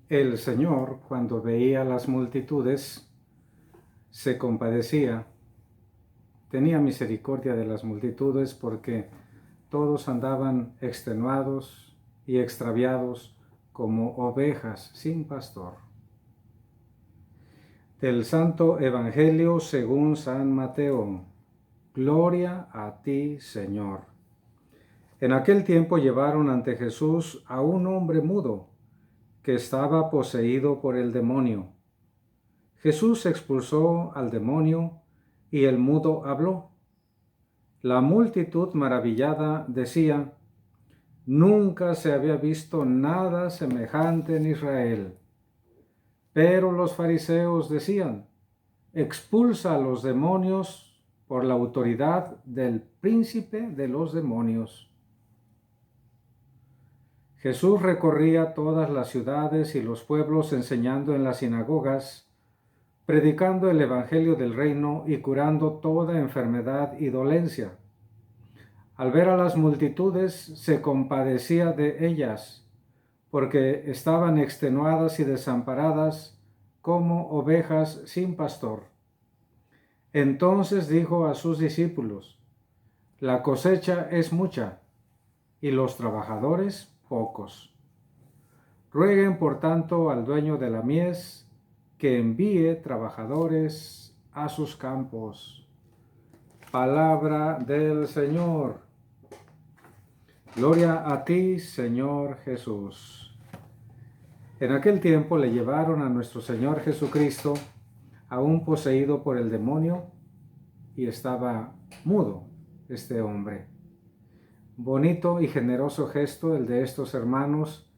El Señor, cuando veía las multitudes, se compadecía, tenía misericordia de las multitudes porque todos andaban extenuados y extraviados como ovejas sin pastor. Del Santo Evangelio según San Mateo. Gloria a ti, Señor. En aquel tiempo llevaron ante Jesús a un hombre mudo que estaba poseído por el demonio. Jesús expulsó al demonio y el mudo habló. La multitud maravillada decía: Nunca se había visto nada semejante en Israel. Pero los fariseos decían: Expulsa a los demonios por la autoridad del príncipe de los demonios. Jesús recorría todas las ciudades y los pueblos enseñando en las sinagogas, predicando el evangelio del reino y curando toda enfermedad y dolencia. Al ver a las multitudes, se compadecía de ellas, porque estaban extenuadas y desamparadas como ovejas sin pastor. Entonces dijo a sus discípulos: La cosecha es mucha, y los trabajadores pocos. Rueguen por tanto al dueño de la mies que envíe trabajadores a sus campos. Palabra del Señor. Gloria a ti, Señor Jesús. En aquel tiempo le llevaron a nuestro Señor Jesucristo a un poseído por el demonio y estaba mudo este hombre. Bonito y generoso gesto el de estos hermanos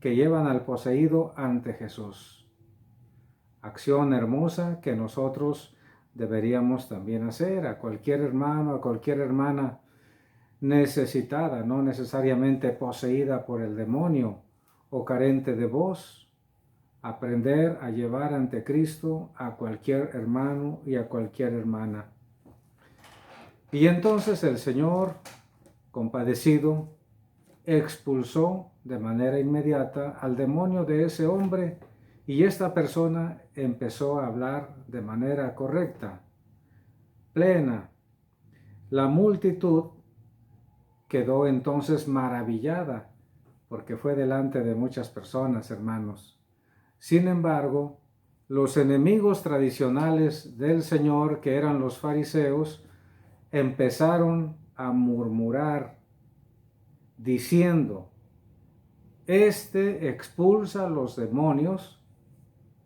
que llevan al poseído ante Jesús. Acción hermosa que nosotros deberíamos también hacer a cualquier hermano, a cualquier hermana necesitada, no necesariamente poseída por el demonio o carente de voz, aprender a llevar ante Cristo a cualquier hermano y a cualquier hermana. Y entonces el Señor, compadecido, expulsó de manera inmediata al demonio de ese hombre y esta persona empezó a hablar de manera correcta, plena. La multitud quedó entonces maravillada porque fue delante de muchas personas, hermanos. Sin embargo, los enemigos tradicionales del Señor, que eran los fariseos, empezaron a murmurar diciendo: Este expulsa a los demonios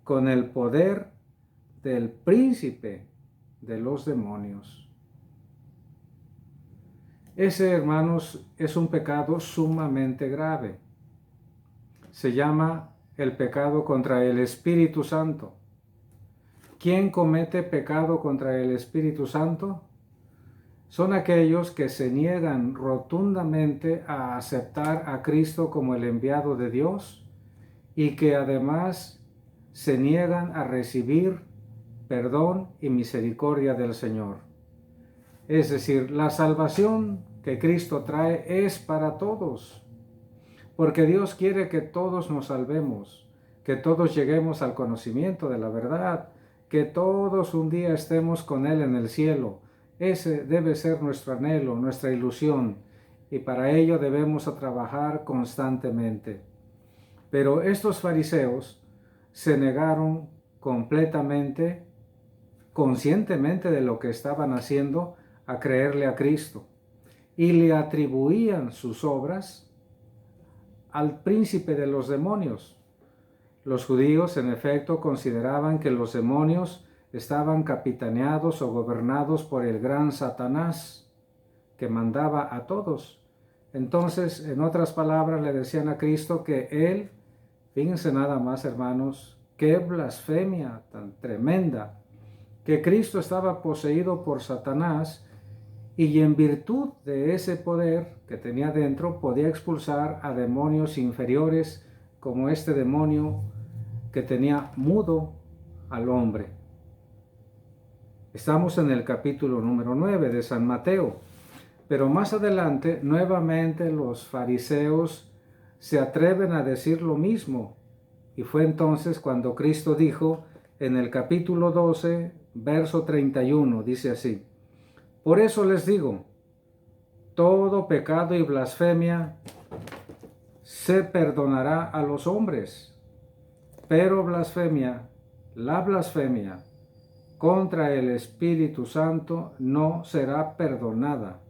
con el poder del príncipe de los demonios. Ese, hermanos, es un pecado sumamente grave. Se llama el pecado contra el Espíritu Santo. ¿Quién comete pecado contra el Espíritu Santo? Son aquellos que se niegan rotundamente a aceptar a Cristo como el enviado de Dios y que además se niegan a recibir perdón y misericordia del Señor. Es decir, la salvación que Cristo trae es para todos, porque Dios quiere que todos nos salvemos, que todos lleguemos al conocimiento de la verdad, que todos un día estemos con Él en el cielo. Ese debe ser nuestro anhelo, nuestra ilusión, y para ello debemos trabajar constantemente. Pero estos fariseos se negaron completamente, conscientemente de lo que estaban haciendo, a creerle a Cristo, y le atribuían sus obras al príncipe de los demonios. Los judíos, en efecto, consideraban que los demonios estaban capitaneados o gobernados por el gran Satanás, que mandaba a todos. Entonces, en otras palabras, le decían a Cristo que él, fíjense nada más, hermanos, qué blasfemia tan tremenda, que Cristo estaba poseído por Satanás y en virtud de ese poder que tenía dentro podía expulsar a demonios inferiores como este demonio que tenía mudo al hombre. Estamos en el capítulo número 9 de San Mateo, pero más adelante nuevamente los fariseos se atreven a decir lo mismo Y fue entonces cuando Cristo dijo en el capítulo 12, verso 31, dice así: por eso les digo, todo pecado y blasfemia se perdonará a los hombres, pero la blasfemia contra el Espíritu Santo no será perdonada.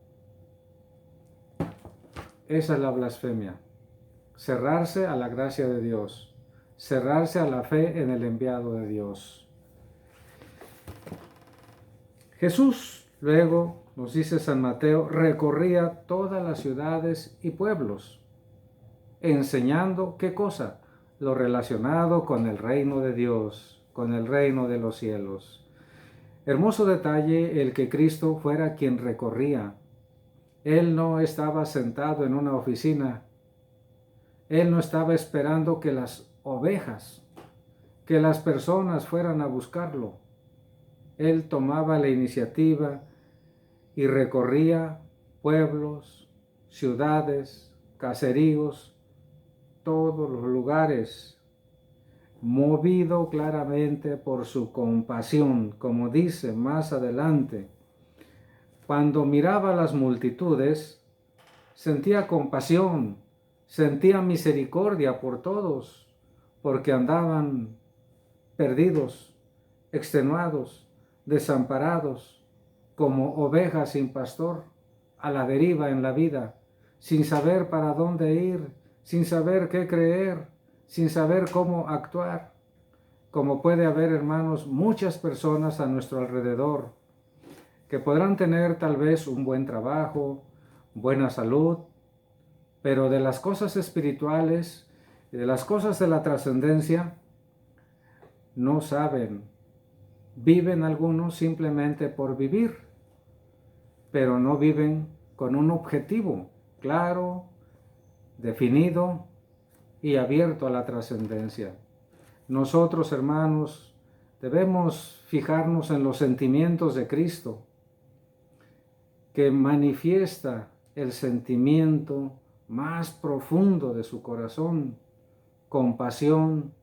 Esa es la blasfemia. Cerrarse a la gracia de Dios, cerrarse a la fe en el enviado de Dios. Jesús, luego, nos dice San Mateo, recorría todas las ciudades y pueblos, enseñando, ¿qué cosa? Lo relacionado con el reino de Dios, con el reino de los cielos. Hermoso detalle el que Cristo fuera quien recorría. Él no estaba sentado en una oficina. Él no estaba esperando que las ovejas, que las personas fueran a buscarlo. Él tomaba la iniciativa y recorría pueblos, ciudades, caseríos, todos los lugares, movido claramente por su compasión, como dice más adelante. Cuando miraba a las multitudes, sentía compasión, sentía misericordia por todos, porque andaban perdidos, extenuados, desamparados, como ovejas sin pastor, a la deriva en la vida, sin saber para dónde ir, sin saber qué creer, sin saber cómo actuar. Como puede haber, hermanos, muchas personas a nuestro alrededor que podrán tener tal vez un buen trabajo, buena salud, pero de las cosas espirituales y de las cosas de la trascendencia no saben. Viven algunos simplemente por vivir, pero no viven con un objetivo claro, definido y abierto a la trascendencia. Nosotros, hermanos, debemos fijarnos en los sentimientos de Cristo, que manifiesta el sentimiento más profundo de su corazón, compasión,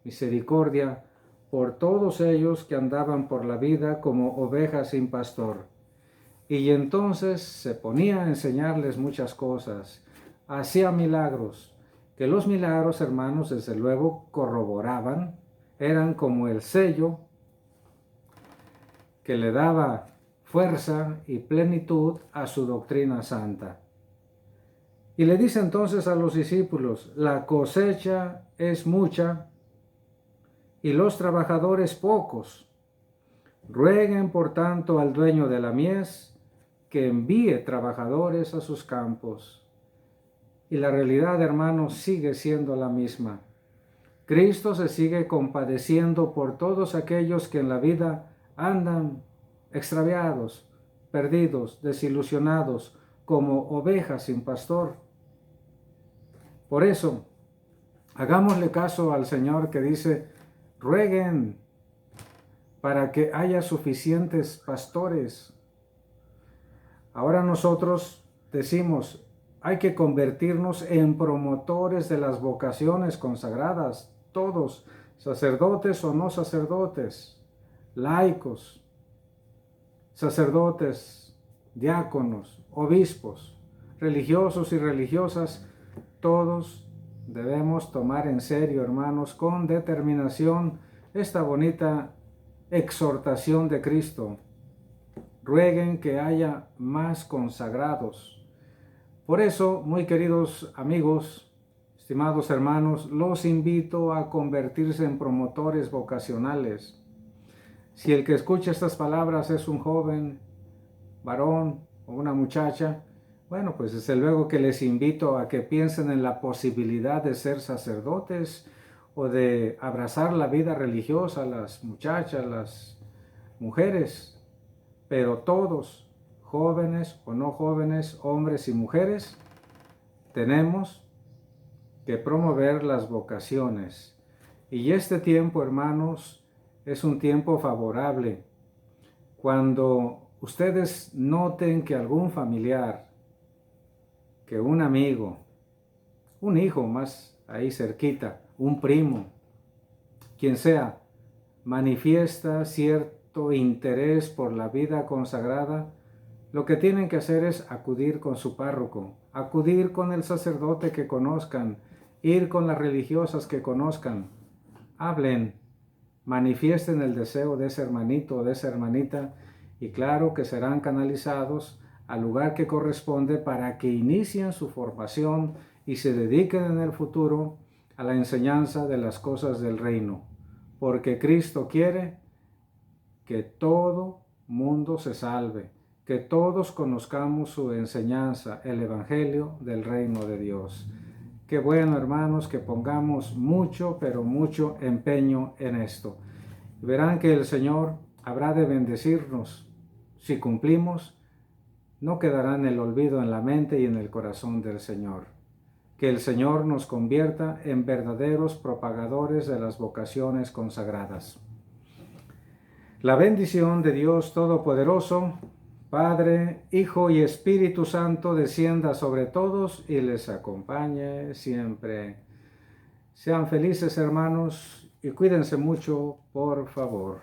misericordia por todos ellos que andaban por la vida como ovejas sin pastor. Y entonces se ponía a enseñarles muchas cosas, hacía milagros, que los milagros, hermanos, desde luego corroboraban, eran como el sello que le daba fuerza y plenitud a su doctrina santa. Y le dice entonces a los discípulos: la cosecha es mucha y los trabajadores pocos. Rueguen por tanto al dueño de la mies que envíe trabajadores a sus campos. Y la realidad, hermanos, sigue siendo la misma. Cristo se sigue compadeciendo por todos aquellos que en la vida andan extraviados, perdidos, desilusionados, como ovejas sin pastor. Por eso, hagámosle caso al Señor que dice: rueguen para que haya suficientes pastores. Ahora nosotros decimos: hay que convertirnos en promotores de las vocaciones consagradas, todos, sacerdotes o no sacerdotes, laicos, sacerdotes, diáconos, obispos, religiosos y religiosas, todos debemos tomar en serio, hermanos, con determinación esta bonita exhortación de Cristo. Rueguen que haya más consagrados. Por eso, muy queridos amigos, estimados hermanos, los invito a convertirse en promotores vocacionales. Si el que escucha estas palabras es un joven, varón o una muchacha, bueno, pues desde luego que les invito a que piensen en la posibilidad de ser sacerdotes o de abrazar la vida religiosa, las muchachas, las mujeres, pero todos, jóvenes o no jóvenes, hombres y mujeres, tenemos que promover las vocaciones. Y este tiempo, hermanos, es un tiempo favorable. Cuando ustedes noten que algún familiar, que un amigo, un hijo más ahí cerquita, un primo, quien sea, manifiesta cierto interés por la vida consagrada, lo que tienen que hacer es acudir con su párroco, acudir con el sacerdote que conozcan, ir con las religiosas que conozcan. Hablen, manifiesten el deseo de ese hermanito o de esa hermanita y claro que serán canalizados al lugar que corresponde para que inicien su formación y se dediquen en el futuro a la enseñanza de las cosas del reino, porque Cristo quiere que todo mundo se salve, que todos conozcamos su enseñanza, el Evangelio del reino de Dios. Qué bueno, hermanos, que pongamos mucho, pero mucho empeño en esto. Verán que el Señor habrá de bendecirnos. Si cumplimos, no quedará en el olvido en la mente y en el corazón del Señor. Que el Señor nos convierta en verdaderos propagadores de las vocaciones consagradas. La bendición de Dios Todopoderoso, Padre, Hijo y Espíritu Santo, descienda sobre todos y les acompañe siempre. Sean felices, hermanos, y cuídense mucho, por favor.